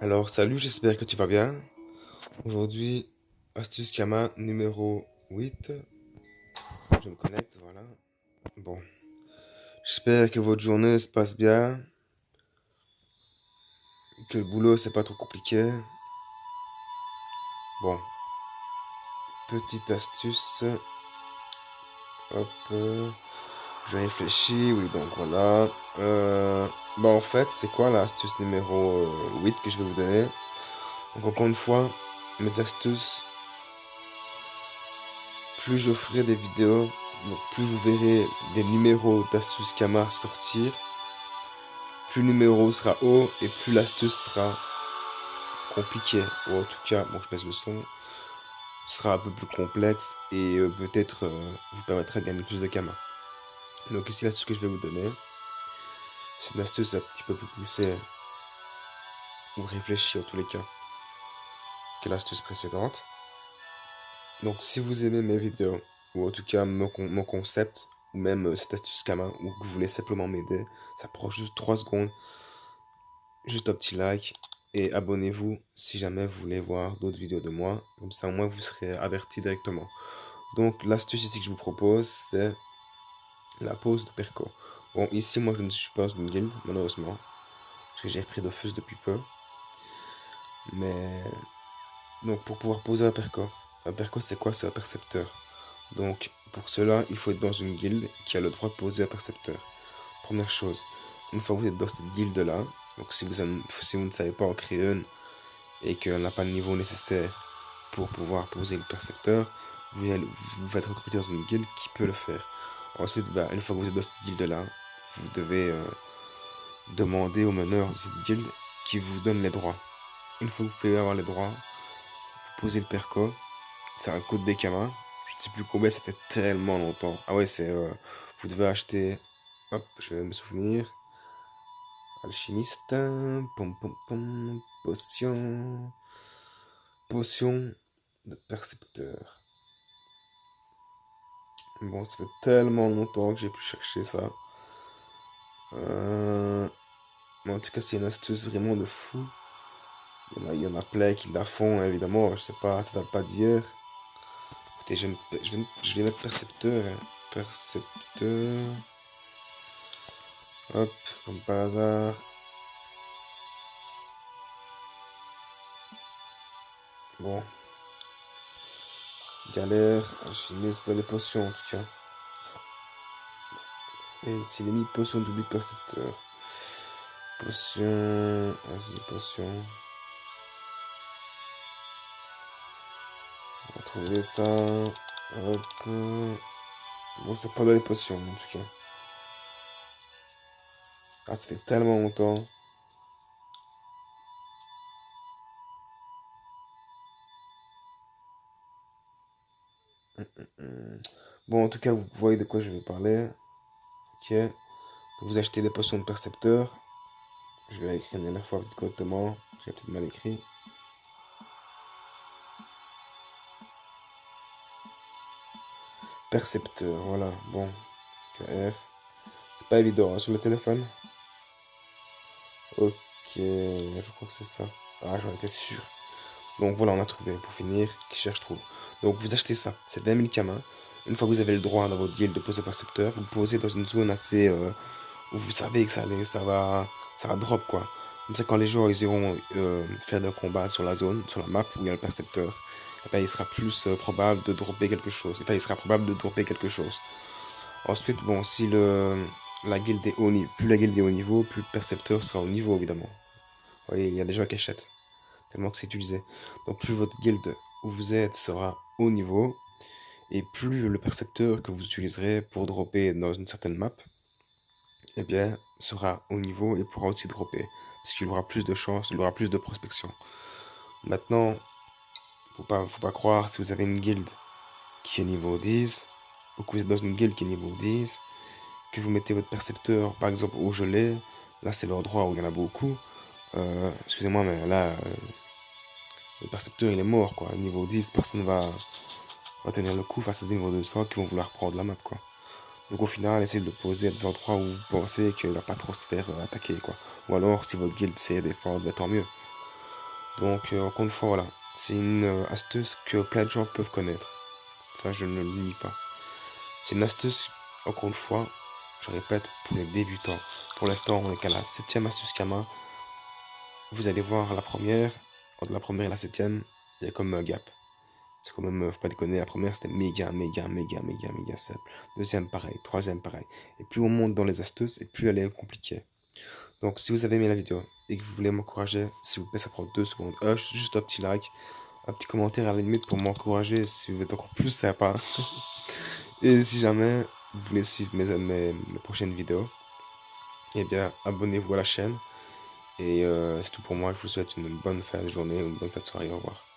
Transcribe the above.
Alors, salut, j'espère que tu vas bien. Aujourd'hui, astuce Kama numéro 8. Je me connecte, voilà. Bon, j'espère que votre journée se passe bien, que le boulot c'est pas trop compliqué. Bon, petite astuce. Hop, je réfléchis, oui, donc voilà. Bon, en fait, c'est quoi l'astuce numéro 8 que je vais vous donner? Donc, encore une fois, mes astuces, plus je ferai des vidéos, donc plus vous verrez des numéros d'astuces Kama sortir, plus le numéro sera haut et plus l'astuce sera compliquée. Ou en tout cas, bon, je baisse le son, sera un peu plus complexe et peut-être vous permettra de gagner plus de Kama. Donc ici, l'astuce que je vais vous donner, c'est une astuce un petit peu plus poussée ou réfléchie en tous les cas que l'astuce précédente. Donc si vous aimez mes vidéos, ou en tout cas mon concept, ou même cette astuce Kama, ou que vous voulez simplement m'aider, ça prend juste 3 secondes. Juste un petit like et abonnez-vous si jamais vous voulez voir d'autres vidéos de moi. Comme ça, au moins, vous serez averti directement. Donc, l'astuce ici que je vous propose, c'est la pose de perco. Bon, ici, moi, je ne suis pas dans une guilde, malheureusement. Parce que j'ai repris Dofus depuis peu. Mais, donc, pour pouvoir poser un perco, c'est quoi? C'est un percepteur. Donc, pour cela, il faut être dans une guilde qui a le droit de poser un percepteur. Première chose, une fois que vous êtes dans cette guilde-là, donc si vous ne savez pas en créer une, et qu'on n'a pas le niveau nécessaire pour pouvoir poser le percepteur, vous faites recruter dans une guilde qui peut le faire. Ensuite, bah, une fois que vous êtes dans cette guilde-là, vous devez demander au meneur de cette guilde qui vous donne les droits. Une fois que vous pouvez avoir les droits, vous posez le perco, c'est un code des Kama. Je ne sais plus combien, ça fait tellement longtemps. Ah ouais, c'est... vous devez acheter... Hop, je vais me souvenir. Alchimiste, pom pom pom, potion... Potion de percepteur. Bon, ça fait tellement longtemps que j'ai pu chercher ça. Mais en tout cas, c'est une astuce vraiment de fou. Il y en a plein qui la font, évidemment. Je sais pas, ça date pas d'hier. Écoutez, je vais mettre percepteur, hein. Percepteur. Hop, comme par hasard. Bon, galère, alchimiste dans les potions en tout cas. Et s'il est mis potion d'oubli de percepteur. Potion. Vas-y, potion. On va trouver ça. Hop. Bon, c'est pas dans les potions en tout cas. Ah, ça fait tellement longtemps. Hum. Bon, en tout cas, vous voyez de quoi je vais parler. Ok. Vous achetez des potions de percepteur. Je vais l'écrire une dernière fois peut-être correctement. J'ai peut-être mal écrit. Percepteur, voilà. Bon. KR. C'est pas évident hein, sur le téléphone. Ok. Je crois que c'est ça. Ah, j'en étais sûr. Donc voilà, on a trouvé. Pour finir, qui cherche trouve. Donc vous achetez ça. C'est 20 000 kamas. Une fois que vous avez le droit dans votre guilde de poser percepteur, vous le posez dans une zone assez où vous savez que ça va drop quoi. Comme ça, quand les joueurs ils iront faire des combats sur la zone, sur la map où il y a le percepteur, eh ben, il sera plus probable de dropper quelque chose. Enfin, il sera probable de dropper quelque chose. Ensuite, bon, si la guilde est haut niveau, plus la guilde est haut niveau, plus le percepteur sera au niveau évidemment. Vous voyez, il y a des gens qui achètent tellement que c'est utilisé. Donc plus votre guilde où vous êtes sera haut niveau, et plus le percepteur que vous utiliserez pour dropper dans une certaine map, eh bien, sera au niveau et pourra aussi dropper. Parce qu'il aura plus de chances, il aura plus de prospection. Maintenant, faut pas croire si vous avez une guilde qui est niveau 10, ou que vous êtes dans une guilde qui est niveau 10, que vous mettez votre percepteur, par exemple, au gelé, là c'est l'endroit où il y en a beaucoup. Excusez-moi, mais là, le percepteur il est mort, quoi. Niveau 10, personne va tenir le coup face à des niveaux 200 qui vont vouloir prendre la map, quoi. Donc au final, essayez de le poser à des endroits où vous pensez qu'il va pas trop se faire attaquer, quoi. Ou alors, si votre guild sait défendre, bah, tant mieux. Donc, encore une fois, voilà. C'est une astuce que plein de gens peuvent connaître. Ça, je ne le nie pas. C'est une astuce, encore une fois, je répète, pour les débutants. Pour l'instant, on est qu'à la 7e astuce Kama. Vous allez voir la première, entre la première et la 7e, il y a comme un gap. C'est quand même, faut pas déconner, la première c'était méga simple. Deuxième pareil, troisième pareil. Et plus on monte dans les astuces, et plus elle est compliquée. Donc si vous avez aimé la vidéo et que vous voulez m'encourager, s'il vous plaît, ça prend 2 secondes. Juste un petit like, un petit commentaire à la limite pour m'encourager si vous êtes encore plus sympa. Et si jamais vous voulez suivre mes prochaines vidéos, eh bien abonnez-vous à la chaîne. Et c'est tout pour moi, je vous souhaite une bonne fin de journée ou une bonne fin de soirée, au revoir.